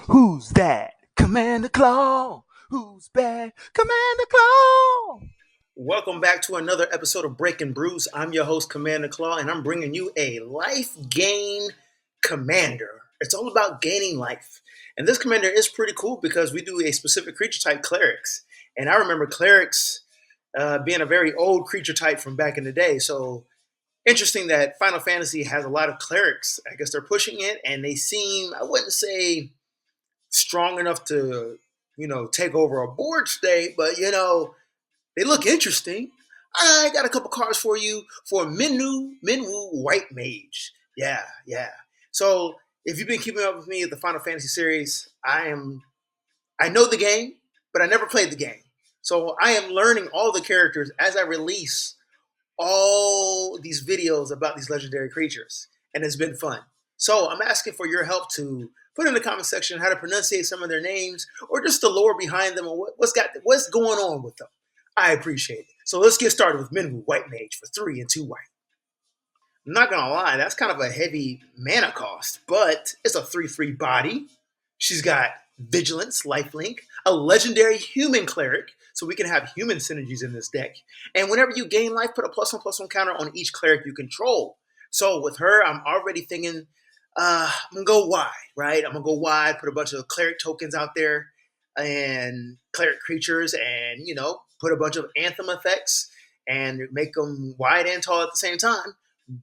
Who's that? Commander Claw. Who's bad? Commander Claw. Welcome back to another episode of Breaking Brews. I'm your host, Commander Claw, and I'm bringing you a life gain commander. It's all about gaining life. And this commander is pretty cool because we do a specific creature type, Clerics. And I remember Clerics being a very old creature type from back in the day. So interesting that Final Fantasy has a lot of Clerics. I guess they're pushing it, and they seem, I wouldn't say strong enough to, take over a board state, but, they look interesting. I got a couple cards for you for Minwu White Mage. Yeah. So if you've been keeping up with me at the Final Fantasy series, I know the game, but I never played the game. So I am learning all the characters as I release all these videos about these legendary creatures, and it's been fun. So I'm asking for your help to put in the comment section how to pronunciate some of their names, or just the lore behind them, or what's going on with them. I appreciate it. So let's get started with Minwu White Mage for 3 and 2 white. I'm not gonna lie, that's kind of a heavy mana cost, but it's a 3/3 body. She's got Vigilance, Lifelink, a legendary human cleric, so we can have human synergies in this deck. And whenever you gain life, put a +1/+1 counter on each cleric you control. So with her, I'm already thinking, I'm gonna go wide, right? I'm gonna go wide, put a bunch of cleric tokens out there and cleric creatures, and put a bunch of anthem effects and make them wide and tall at the same time.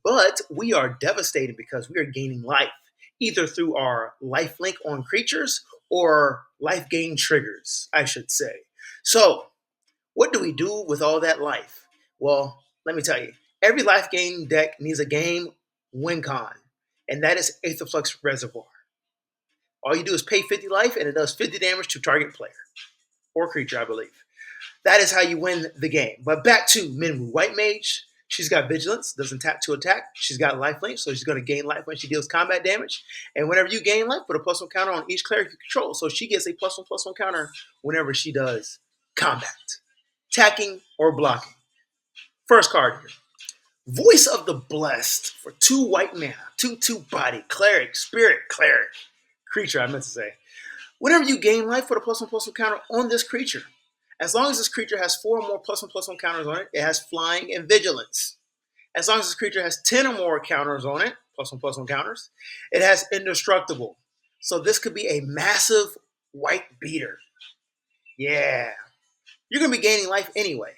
But we are devastated because we are gaining life, either through our life link on creatures or life gain triggers, I should say. So, what do we do with all that life? Well, let me tell you, every life gain deck needs a game win con, and that is Aetherflux Reservoir. All you do is pay 50 life, and it does 50 damage to target player or creature, I believe. That is how you win the game. But back to Minwu White Mage. She's got Vigilance, doesn't tap to attack. She's got lifelink, so she's going to gain life when she deals combat damage. And whenever you gain life, put a +1 counter on each cleric you control. So she gets a +1/+1 counter whenever she does combat, attacking, or blocking. First card here. Voice of the Blessed for 2 white mana, 2/2 body, cleric, spirit, cleric, creature, I meant to say. Whenever you gain life, put a +1/+1 counter on this creature. As long as this creature has 4 or more +1/+1 counters on it, it has flying and vigilance. As long as this creature has 10 or more counters on it, +1/+1 counters, it has indestructible. So this could be a massive white beater. Yeah. You're going to be gaining life anyway.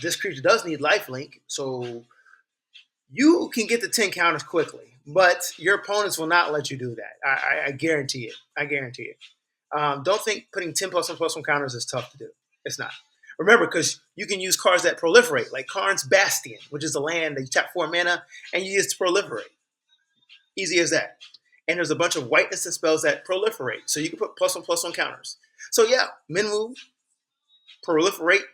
This creature does need lifelink, so you can get the 10 counters quickly, but your opponents will not let you do that. I guarantee it. Don't think putting 10 +1/+1 counters is tough to do. It's not. Remember, because you can use cards that proliferate, like Karn's Bastion, which is a land that you tap 4 mana and you use to proliferate. Easy as that. And there's a bunch of whiteness and spells that proliferate, so you can put +1/+1 counters. So yeah, Minwu, proliferate,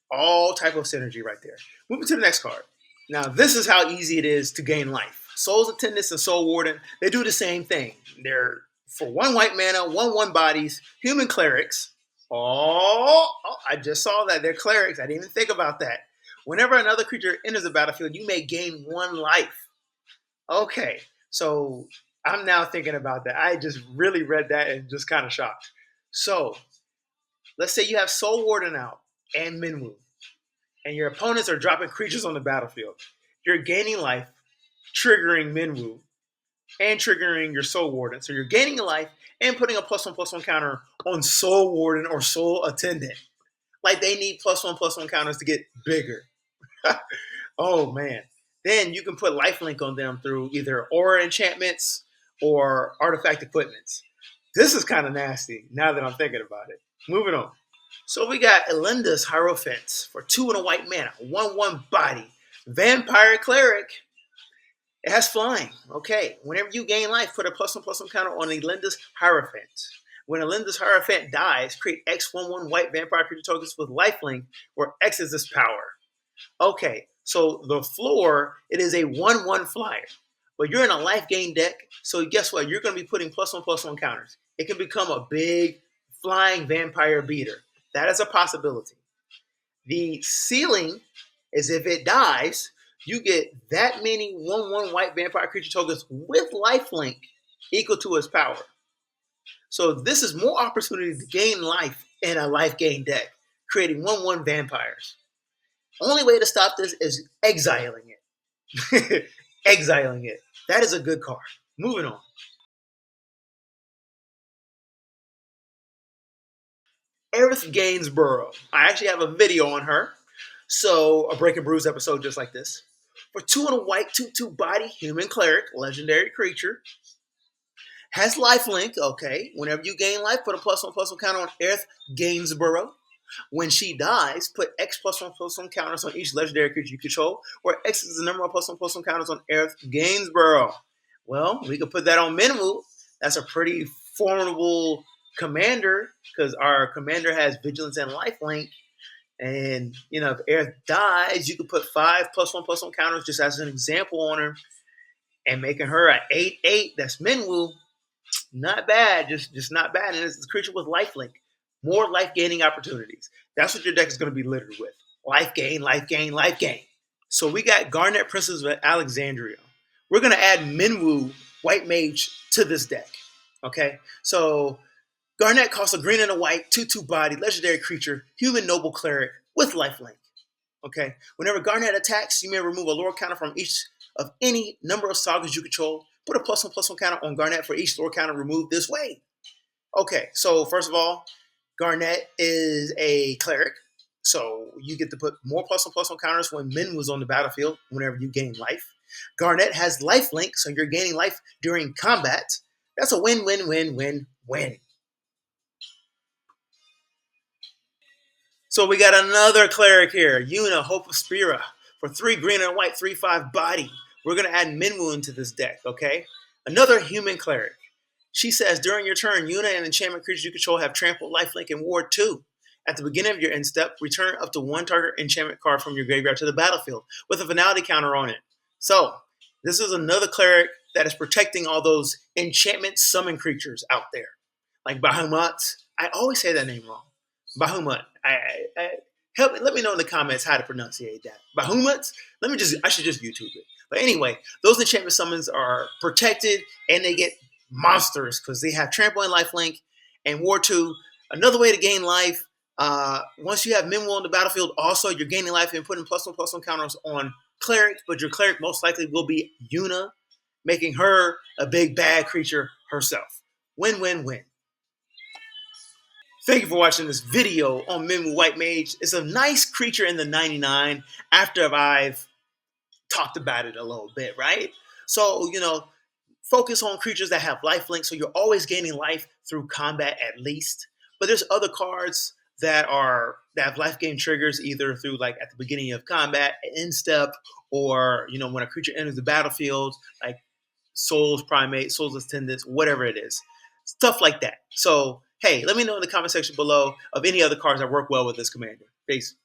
all type of synergy right there. Moving to the next card. Now, this is how easy it is to gain life. Soul's Attendants and Soul Warden, they do the same thing. They're for 1 white mana, 1/1 bodies, human clerics. Oh, I just saw that. They're clerics. I didn't even think about that. Whenever another creature enters the battlefield, you may gain 1 life. Okay, so I'm now thinking about that. I just really read that and just kind of shocked. So, let's say you have Soul Warden out and Minwu, and your opponents are dropping creatures on the battlefield. You're gaining life, triggering Minwu, and triggering your Soul Warden. So you're gaining a life and putting a +1/+1 counter on Soul Warden or Soul Attendant. Like they need +1/+1 counters to get bigger. Oh man. Then you can put lifelink on them through either aura enchantments or artifact equipments. This is kind of nasty now that I'm thinking about it. Moving on. So we got Elenda's Hierophant for 2 and a white mana, 1/1 body, vampire cleric. It has flying. Okay. Whenever you gain life, put a +1/+1 counter on Elenda's Hierophant. When Elenda's Hierophant dies, create X/1/1 white vampire creature tokens with lifelink, where X is its power. Okay. So the floor, it is a 1/1 flyer. But you're in a life gain deck, so guess what? You're going to be putting +1/+1 counters. It can become a big flying vampire beater. That is a possibility. The ceiling is if it dies, you get that many 1/1 white vampire creature tokens with lifelink equal to its power. So this is more opportunity to gain life in a Lifegain deck, creating 1/1 vampires. Only way to stop this is exiling it. Exiling it. That is a good card. Moving on. Aerith Gainsborough. I actually have a video on her. So, a Breaking Brews episode just like this. For 2 and a white, 2/2 body, human cleric, legendary creature. Has lifelink, okay. Whenever you gain life, put a +1/+1 counter on Aerith Gainsborough. When she dies, put X +1/+1 counters on each legendary creature you control, where X is the number of +1/+1 counters on Aerith Gainsborough. Well, we could put that on Minwu. That's a pretty formidable commander because our commander has vigilance and lifelink. And, if Aerith dies, you could put 5 +1/+1 counters just as an example on her and making her an 8/8. That's Minwu. Not bad, just not bad. And it's a creature with lifelink. More life gaining opportunities. That's what your deck is going to be littered with. Life gain, life gain, life gain. So we got Garnet Princess of Alexandria. We're going to add Minwu White Mage to this deck. Okay? So Garnet costs a green and a white, 2/2 body, legendary creature, human noble cleric with lifelink. Okay? Whenever Garnet attacks, you may remove a lore counter from each of any number of sagas you control. Put a +1/+1 counter on Garnet for each lore counter removed this way. Okay, so first of all, Garnet is a cleric, so you get to put more +1/+1 counters when Min was on the battlefield whenever you gain life. Garnet has lifelink, so you're gaining life during combat. That's a win-win-win-win-win. So we got another cleric here, Yuna, Hope of Spira. For 3 green and white, 3/5 body. We're going to add Minwu into this deck, okay? Another human cleric. She says, during your turn, Yuna and enchantment creatures you control have trample, lifelink, and ward 2. At the beginning of your end step, return up to 1 target enchantment card from your graveyard to the battlefield with a finality counter on it. So, this is another cleric that is protecting all those enchantment summon creatures out there. Like Bahamut. I always say that name wrong. Bahamut. Let me know in the comments how to pronunciate that. Bahamut? I should just YouTube it. But anyway, those enchantment summons are protected and they get monsters because they have trample and lifelink and war 2. Another way to gain life, once you have Minwu on the battlefield, also you're gaining life and putting +1/+1 counters on clerics, but your cleric most likely will be Yuna, making her a big bad creature herself. Win-win-win. Thank you for watching this video on Minwu White Mage. It's a nice creature in the 99 after I've talked about it a little bit, right? So, focus on creatures that have lifelink, so you're always gaining life through combat at least. But there's other cards that have life gain triggers either through like at the beginning of combat, end step, or when a creature enters the battlefield, like Souls Primate, Souls Attendants, whatever it is. Stuff like that. So, hey, let me know in the comment section below of any other cards that work well with this commander. Peace.